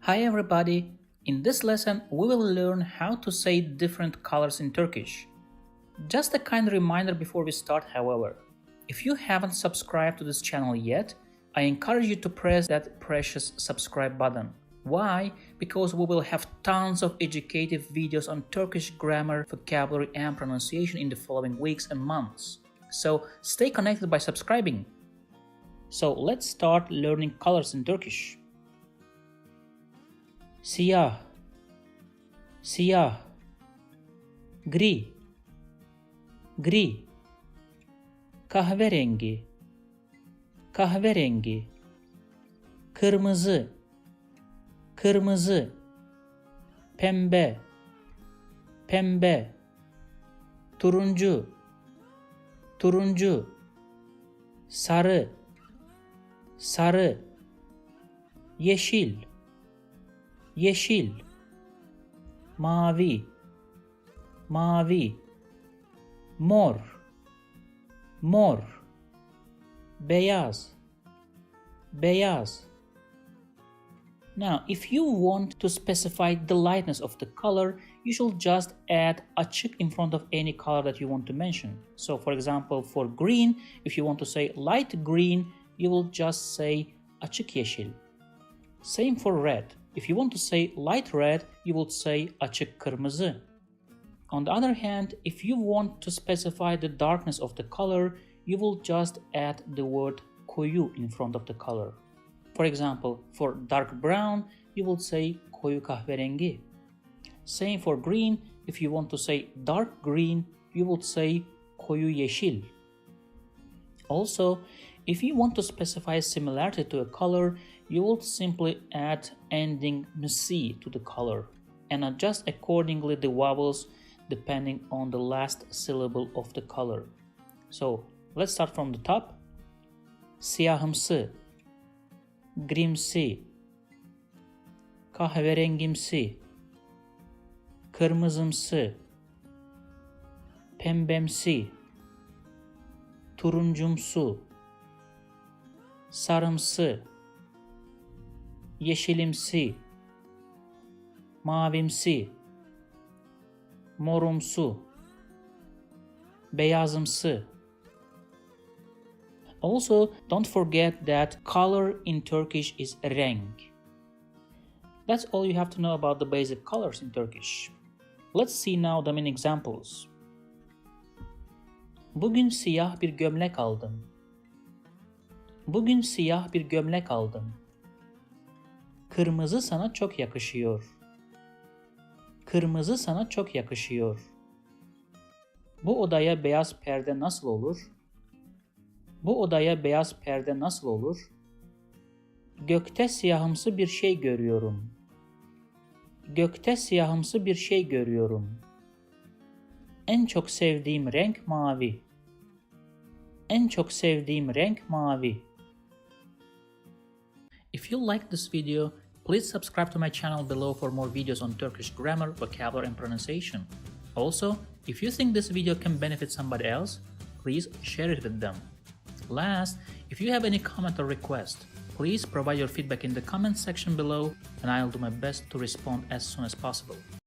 Hi everybody! In this lesson, we will learn how to say different colors in Turkish. Just a kind reminder before we start, however. If you haven't subscribed to this channel yet, I encourage you to press that precious subscribe button. Why? Because we will have tons of educative videos on Turkish grammar, vocabulary and pronunciation in the following weeks and months. So stay connected by subscribing. So let's start learning colors in Turkish. Siyah, siyah. Gri, gri. Kahverengi, kahverengi. Kırmızı, kırmızı. Pembe, pembe. Turuncu, turuncu. Sarı, sarı. Yeşil, yeşil. Mavi, mavi. Mor, mor. Beyaz, beyaz. Now, if you want to specify the lightness of the color, you should just add açık in front of any color that you want to mention. So, for example, for green, if you want to say light green, you will just say açık yeşil. Same for red. If you want to say light red, you would say açık kırmızı. On the other hand, if you want to specify the darkness of the color, you will just add the word koyu in front of the color. For example, for dark brown, you will say koyu kahverengi. Same for green. If you want to say dark green, you would say koyu yeşil. Also, if you want to specify similarity to a color, you will simply add ending msi to the color and adjust accordingly the vowels depending on the last syllable of the color. So let's start from the top. Siyahımsı, grimsi, kahverengimsi, kırmızımsı, pembemsi, turuncumsu, sarımsı, yeşilimsi, mavimsi, morumsu, beyazımsı. Also, don't forget that color in Turkish is renk. That's all you have to know about the basic colors in Turkish. Let's see now the main examples. Bugün siyah bir gömlek aldım. Bugün siyah bir gömlek aldım. Kırmızı sana çok yakışıyor. Kırmızı sana çok yakışıyor. Bu odaya beyaz perde nasıl olur? Bu odaya beyaz perde nasıl olur? Gökte siyahımsı bir şey görüyorum. Gökte siyahımsı bir şey görüyorum. En çok sevdiğim renk mavi. En çok sevdiğim renk mavi. If you like this video, please subscribe to my channel below for more videos on Turkish grammar, vocabulary and pronunciation. Also, if you think this video can benefit somebody else, please share it with them. Last, if you have any comment or request, please provide your feedback in the comment section below and I'll do my best to respond as soon as possible.